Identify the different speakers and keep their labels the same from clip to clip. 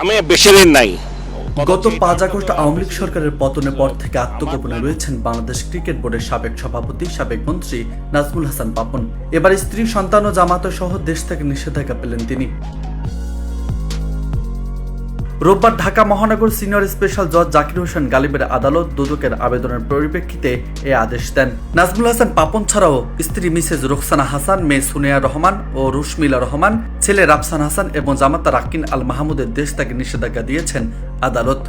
Speaker 1: আমি বেশি দিন নাই।
Speaker 2: গত 5 আগস্ট আওয়ামী লীগ সরকারের পতনের পর থেকে আত্মগোপনে রয়েছেন বাংলাদেশ ক্রিকেট বোর্ডের সাবেক সভাপতি, সাবেক মন্ত্রী নাজমুল হাসান পাপন। এবার স্ত্রী, সন্তান ও জামাতা সহ দেশ থেকে নিষেধাজ্ঞা পেলেন তিনি। রোববার ঢাকা মহানগর সিনিয়র স্পেশাল জজ জাকির হোসেন গালিবের আদালত দুদকের আবেদনের পরিপ্রেক্ষিতে এ আদেশ দেন। নাজমুল হাসান পাপন ছাড়াও স্ত্রী মিসেস রোকসানা হাসান, মেয়ে সুনিয়া রহমান ও রুশমিলা রহমান, ছেলে রাফসান হাসান এবং জামাতা রাকিন আল মাহমুদের দেশ থেকে নিষেধাজ্ঞা দিয়েছেন আদালত।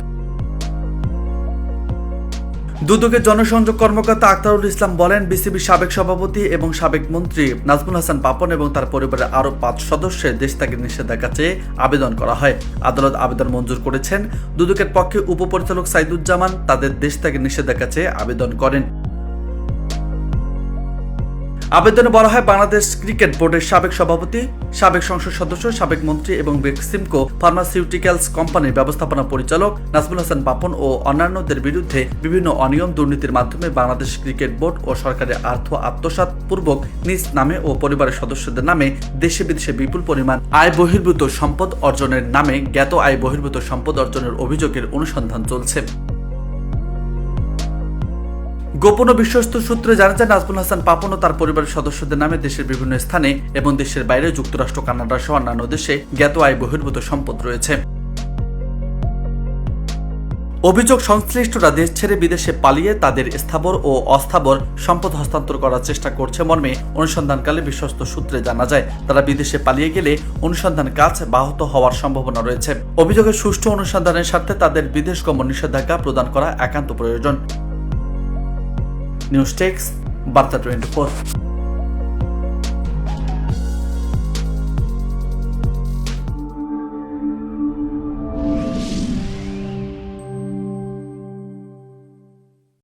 Speaker 2: দুদকের জনসংযোগ কর্মকর্তা আখতারুল ইসলাম বলেন, বিসিবি সাবেক সভাপতি এবং সাবেক মন্ত্রী নাজমুল হাসান পাপন এবং তার পরিবারের আরও 5 সদস্যের দেশ থেকে নিষেধাজ্ঞা চেয়ে আবেদন করা হয়। আদালত আবেদন মঞ্জুর করেছেন। দুদকের পক্ষে উপপরিচালক সাইদুজ্জামান তাদের দেশ থেকে নিষেধাজ্ঞা চেয়ে আবেদন করেন। আবেদনে বলা হয়, বাংলাদেশ ক্রিকেট বোর্ডের সাবেক সভাপতি, সাবেক সংসদ সদস্য, সাবেক মন্ত্রী এবং বেক্সিমকো ফার্মাসিউটিক্যালস কোম্পানির ব্যবস্থাপনা পরিচালক নাজমুল হাসান পাপন ও অন্যান্যদের বিরুদ্ধে বিভিন্ন অনিয়ম দুর্নীতির মাধ্যমে বাংলাদেশ ক্রিকেট বোর্ড ও সরকারের অর্থ আত্মসাৎ পূর্বক নিজ নামে ও পরিবারের সদস্যদের নামে দেশে বিদেশে বিপুল পরিমাণ আয় বহির্ভূত সম্পদ অর্জনের নামে জ্ঞাত আয় বহির্ভূত সম্পদ অর্জনের অভিযোগের অনুসন্ধান চলছে। গোপন ও বিশ্বস্ত সূত্রে জানা যায়, নাজমুল হাসান পাপন ও তার পরিবারের সদস্যদের নামে দেশের বিভিন্ন স্থানে এবং দেশের বাইরে যুক্তরাষ্ট্র, কানাডা সহ অন্যান্য দেশে জ্ঞাত আয় বহির্ভূত সম্পদ রয়েছে। অভিযোগ, সংশ্লিষ্টরা দেশ ছেড়ে বিদেশে পালিয়ে তাদের স্থাবর ও অস্থাবর সম্পদ হস্তান্তর করার চেষ্টা করছে মর্মে অনুসন্ধানকালে বিশ্বস্ত সূত্রে জানা যায়, তারা বিদেশে পালিয়ে গেলে অনুসন্ধান কাজ ব্যাহত হওয়ার সম্ভাবনা রয়েছে। অভিযোগের সুষ্ঠু অনুসন্ধানের স্বার্থে তাদের বিদেশ গমন নিষেধাজ্ঞা প্রদান করা একান্ত প্রয়োজন। নিউজ টেক্স, বার্তা 24।